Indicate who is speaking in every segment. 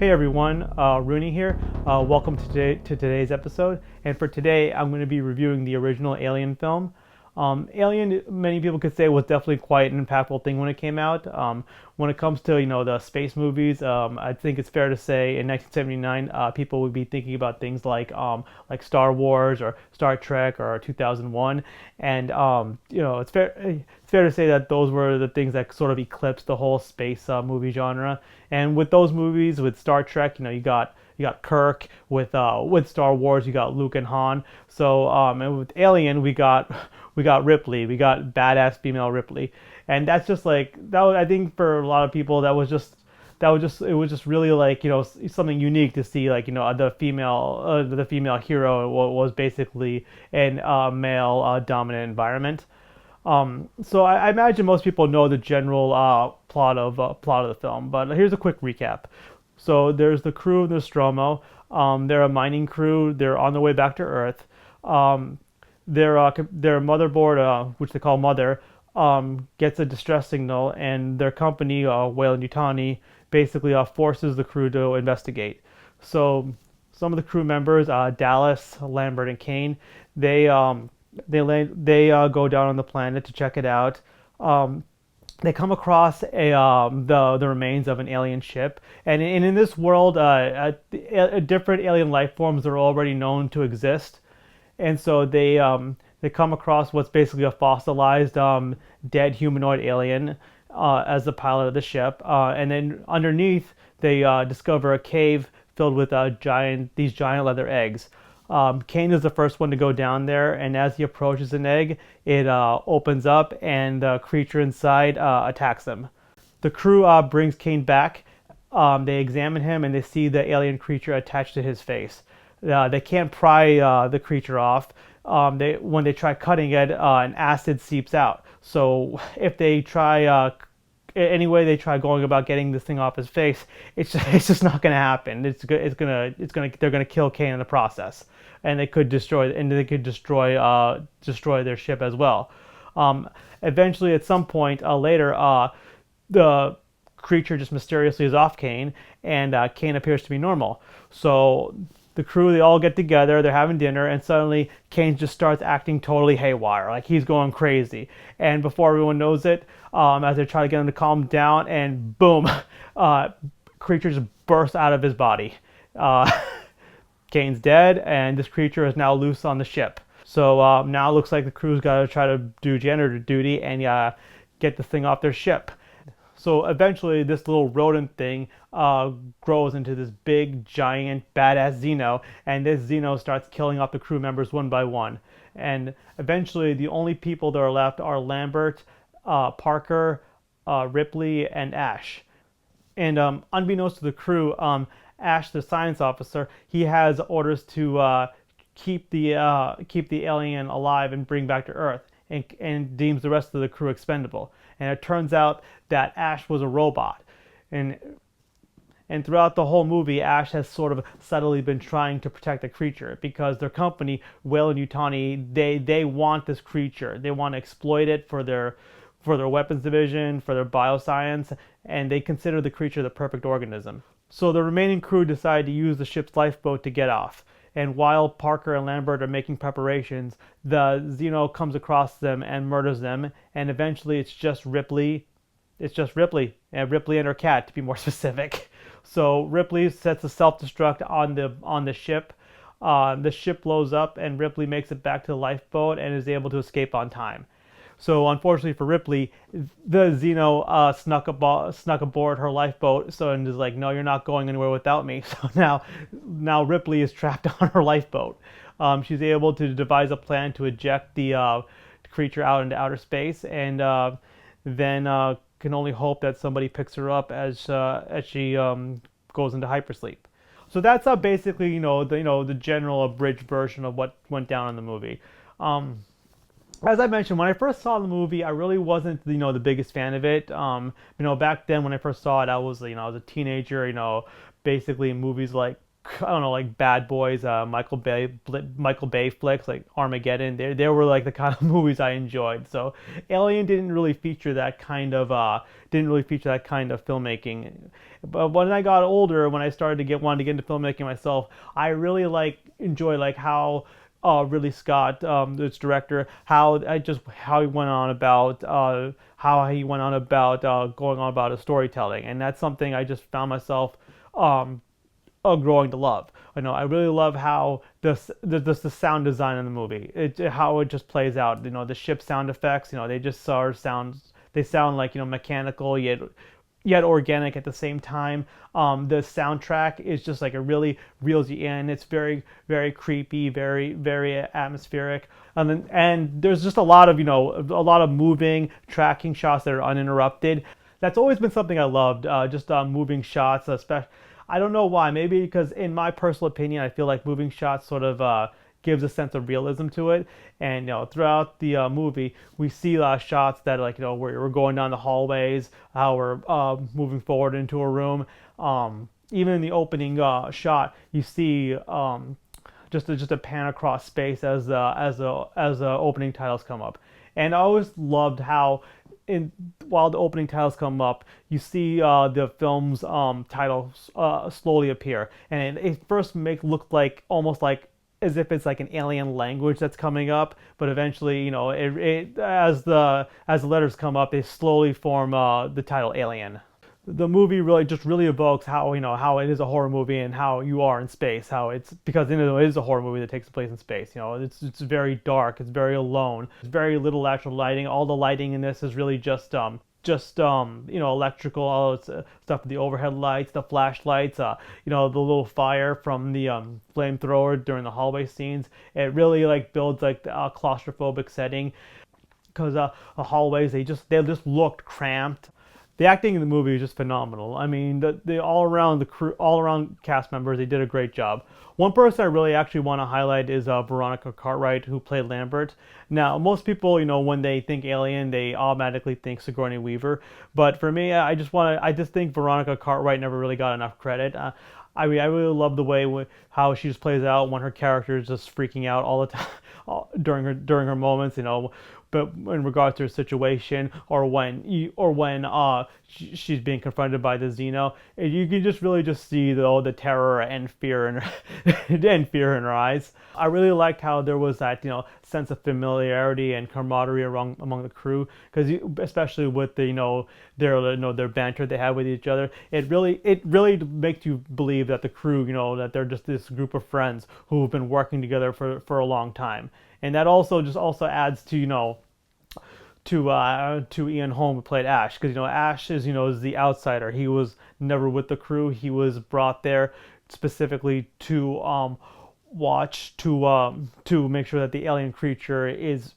Speaker 1: Hey everyone, Rooney here. Welcome to today's episode. And for today, I'm going to be reviewing the original Alien film. Alien, many people could say, was definitely quite an impactful thing when it came out. When it comes to the space movies, I think it's fair to say in 1979, people would be thinking about things like Star Wars or Star Trek or 2001, and it's fair to say that those were the things that sort of eclipsed the whole space movie genre. And with those movies, with Star Trek, you got Kirk. With Star Wars, you got Luke and Han. So and with Alien, we got Ripley. We got badass female Ripley, and that's just like that. I think for a lot of people, it was just really like something unique to see, like the female hero was basically in a male dominant environment. So I imagine most people know the general plot of the film, but here's a quick recap. So there's the crew of Nostromo. They're a mining crew. They're on their way back to Earth. Their motherboard, which they call Mother, gets a distress signal, and their company, Weyland-Yutani, basically forces the crew to investigate. So some of the crew members, Dallas, Lambert, and Kane, they go down on the planet to check it out. They come across the remains of an alien ship, and in this world, different alien life forms are already known to exist, and so they come across what's basically a fossilized dead humanoid alien as the pilot of the ship, and then underneath they discover a cave filled with these giant leather eggs. Kane is the first one to go down there, and as he approaches an egg, it opens up, and the creature inside attacks him. The crew brings Kane back. They examine him, and they see the alien creature attached to his face. They can't pry the creature off. When they try cutting it, an acid seeps out. So if they try any way they try going about getting this thing off his face, it's just not going to happen. They're going to kill Kane in the process, and they could destroy their ship as well. Eventually, at some point later, the creature just mysteriously is off Kane, and Kane appears to be normal. So the crew, they all get together, they're having dinner, and suddenly Kane just starts acting totally haywire, like he's going crazy. And before everyone knows it, as they try to get him to calm down, and boom, creature just bursts out of his body. Kane's dead, and this creature is now loose on the ship. So now it looks like the crew's got to try to do janitor duty and get this thing off their ship. So eventually, this little rodent thing grows into this big, giant, badass Xeno, and this Xeno starts killing off the crew members one by one. And eventually, the only people that are left are Lambert, Parker, Ripley, and Ash. And unbeknownst to the crew, Ash, the science officer, he has orders to keep the alien alive and bring back to Earth, and deems the rest of the crew expendable. And it turns out that Ash was a robot, and throughout the whole movie, Ash has sort of subtly been trying to protect the creature, because their company, Weyland-Yutani, they want this creature. They want to exploit it for their weapons division, for their bioscience, and they consider the creature the perfect organism. So the remaining crew decide to use the ship's lifeboat to get off. And while Parker and Lambert are making preparations, the Xeno comes across them and murders them. And eventually, it's just Ripley. And Ripley and her cat, to be more specific. So Ripley sets a self-destruct on the ship. The ship blows up, and Ripley makes it back to the lifeboat and is able to escape on time. So unfortunately for Ripley, the Xeno snuck aboard her lifeboat, and is like, "No, you're not going anywhere without me." So now Ripley is trapped on her lifeboat. She's able to devise a plan to eject the creature out into outer space, and then can only hope that somebody picks her up as she goes into hypersleep. So that's basically the general abridged version of what went down in the movie. As I mentioned, when I first saw the movie, I really wasn't the biggest fan of it. Back then when I first saw it, I was a teenager. Basically movies like I don't know, like Bad Boys, Michael Bay flicks like Armageddon. They were like the kind of movies I enjoyed. So Alien didn't really feature that kind of filmmaking. But when I got older, when I started to wanted to get into filmmaking myself, I really enjoy like how Ridley Scott, its director, how he went on about going on about his storytelling, and that's something I just found myself um, growing to love. I really love how the sound design in the movie, how it just plays out. The ship sound effects. They just they sound like mechanical yet organic at the same time. The soundtrack is just like it really reels you in. It's very very creepy, very very atmospheric. And there's just a lot of moving tracking shots that are uninterrupted. That's always been something I loved. Just moving shots, especially. I don't know why. Maybe because in my personal opinion, I feel like moving shots sort of gives a sense of realism to it. And throughout the movie, we see shots that where we're going down the hallways, how we're moving forward into a room. Even in the opening shot, you see just a pan across space as the opening titles come up. And I always loved how while the opening titles come up, you see the film's titles slowly appear, and it first look like almost like as if it's like an alien language that's coming up, but eventually, as the letters come up, they slowly form the title Alien. The movie really evokes how it is a horror movie and how you are in space, how it's because it is a horror movie that takes place in space. It's very dark, it's very alone, there's very little actual lighting. All the lighting in this is really just electrical, all its stuff, the overhead lights, the flashlights, the little fire from the flamethrower during the hallway scenes. It really builds a claustrophobic setting, because the hallways, they just looked cramped. The acting in the movie is just phenomenal. I mean, the all around cast members, they did a great job. One person I really actually want to highlight is Veronica Cartwright, who played Lambert. Now, most people, when they think Alien, they automatically think Sigourney Weaver. But for me, I just think Veronica Cartwright never really got enough credit. I mean, I really love the way how she just plays out when her character is just freaking out all the time during her moments, but in regards to her situation, or when she's being confronted by the Xeno, you can just really just see the terror and fear in her and fear in her eyes. I really liked how there was that sense of familiarity and camaraderie among the crew, because especially with their banter they had with each other, it really makes you believe that the crew, that they're just this group of friends who've been working together for a long time. And that also adds to to Ian Holm, who played Ash, because Ash is the outsider. He was never with the crew. He was brought there specifically to watch, to make sure that the alien creature is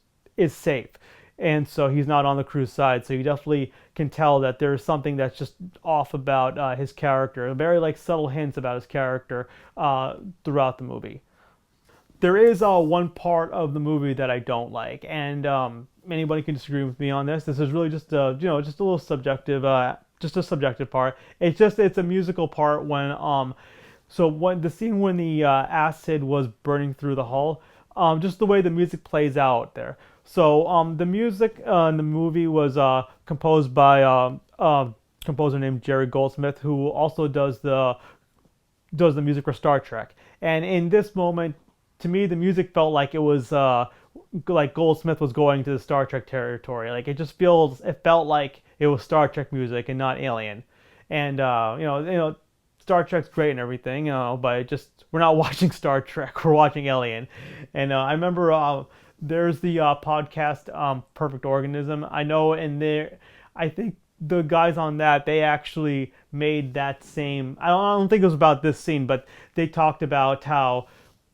Speaker 1: safe, and so he's not on the crew's side. So you definitely can tell that there's something that's just off about his character. Very subtle hints about his character throughout the movie. There is one part of the movie that I don't like, and anybody can disagree with me on this. This is really just just a little subjective, just a subjective part. It's a musical part when the scene when the acid was burning through the hull, just the way the music plays out there. So the music in the movie was composed by a composer named Jerry Goldsmith, who also does the music for Star Trek. And in this moment, to me, the music felt like it was like Goldsmith was going to the Star Trek territory. It felt like it was Star Trek music and not Alien. And Star Trek's great and everything, but we're not watching Star Trek, we're watching Alien. And I remember there's the podcast Perfect Organism. I know in there, I think the guys on that, they actually made that same. I don't think it was about this scene, but they talked about how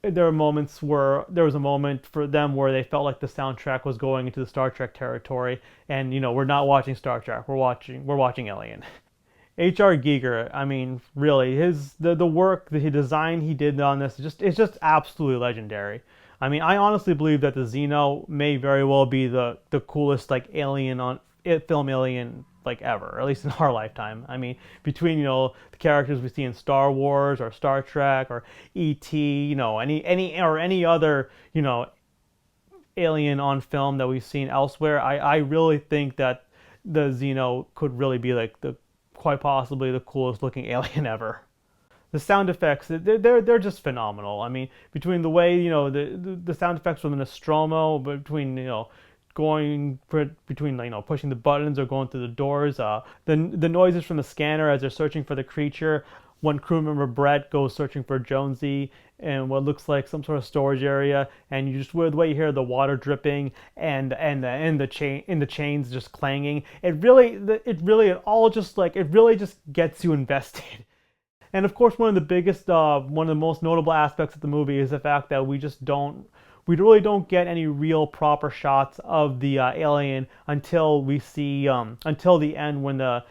Speaker 1: there was a moment for them where they felt like the soundtrack was going into the Star Trek territory, and we're not watching Star Trek, we're watching Alien. H.R. Giger, I mean, really, the work, the design he did on this, it's just absolutely legendary. I mean, I honestly believe that the Xeno may very well be the coolest alien film alien like ever, or at least in our lifetime. I mean, between the characters we see in Star Wars or Star Trek or E.T., any other alien on film that we've seen elsewhere, I really think that the Xeno could really be like the quite possibly the coolest looking alien ever. The sound effects, they're just phenomenal. I mean, between the way the sound effects from the Nostromo, between going between pushing the buttons or going through the doors, the noises from the scanner as they're searching for the creature. One crew member, Brett, goes searching for Jonesy in what looks like some sort of storage area, and you just the way you hear the water dripping and the chains just clanging. It really just gets you invested. And of course, one of the most notable aspects of the movie is the fact that we really don't get any real proper shots of the alien until we see until the end when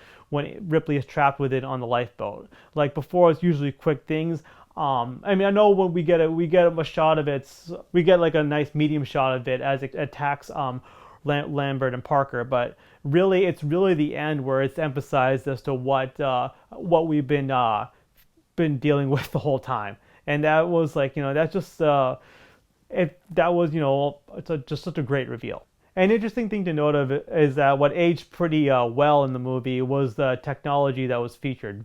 Speaker 1: Ripley is trapped with it on the lifeboat. Like before, it's usually quick things. I mean, I know when we get a shot of it, we get like a nice medium shot of it as it attacks Lambert and Parker, but really, it's really the end where it's emphasized as to what we've been dealing with the whole time, and that was like that's just that was just such a great reveal. An interesting thing to note of it is that what aged pretty well in the movie was the technology that was featured.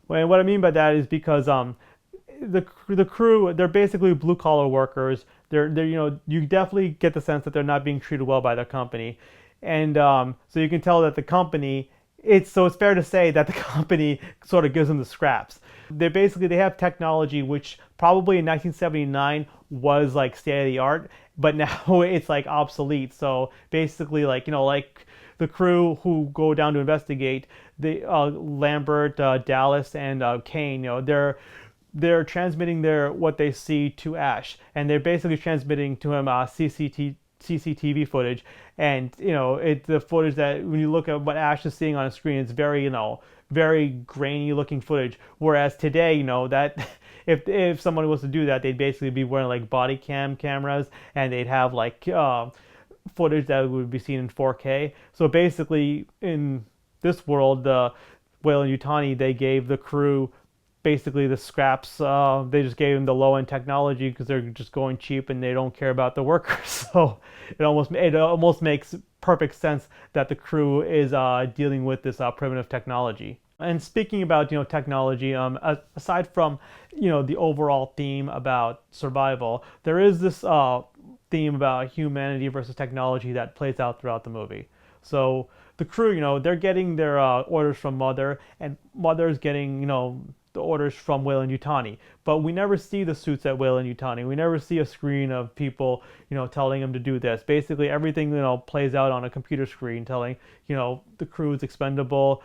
Speaker 1: And what I mean by that is because the crew, they're basically blue collar workers. They're you definitely get the sense that they're not being treated well by their company, and so you can tell that the company. It's fair to say that the company sort of gives them the scraps. They have technology which probably in 1979 was like state of the art, but now it's like obsolete. So basically, like the crew who go down to investigate, the Lambert, Dallas, and Kane, they're transmitting what they see to Ash, and they're basically transmitting to him CCTV footage, and it's the footage that when you look at what Ash is seeing on a screen, it's very very grainy looking footage. Whereas today, that if someone was to do that, they'd basically be wearing like body cam cameras, and they'd have like footage that would be seen in 4K. So basically, in this world, the Weyland-Yutani, they gave the crew basically the scraps. They just gave them the low-end technology because they're just going cheap and they don't care about the workers. So it almost makes perfect sense that the crew is dealing with this primitive technology. And speaking about technology, aside from the overall theme about survival, there is this theme about humanity versus technology that plays out throughout the movie. So the crew, they're getting their orders from Mother, and Mother's getting the orders from Weyland-Yutani, but we never see the suits at Weyland-Yutani. We never see a screen of people, telling them to do this. Basically, everything, plays out on a computer screen, telling, the crew is expendable,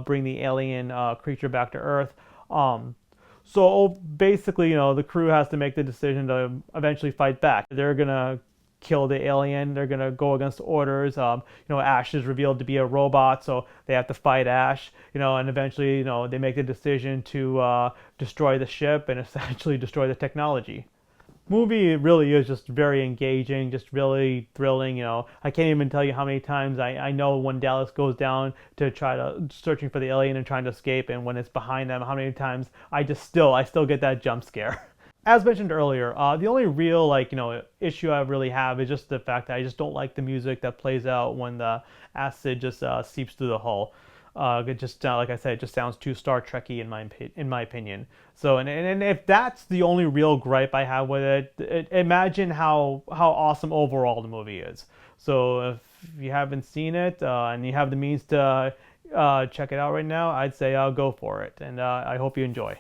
Speaker 1: bring the alien creature back to Earth. So basically, the crew has to make the decision to eventually fight back. They're gonna kill the alien. They're gonna go against orders. Ash is revealed to be a robot, so they have to fight Ash. And eventually, they make the decision to destroy the ship and essentially destroy the technology. Movie really is just very engaging, just really thrilling. I can't even tell you how many times I know when Dallas goes down to try to searching for the alien and trying to escape, and when it's behind them, how many times I still get that jump scare. As mentioned earlier, the only real issue I really have is just the fact that I just don't like the music that plays out when the acid just seeps through the hull. It just like I said, it just sounds too Star Trekky in my opinion. So and if that's the only real gripe I have with it, imagine how awesome overall the movie is. So if you haven't seen it and you have the means to check it out right now, I'd say go for it, and I hope you enjoy.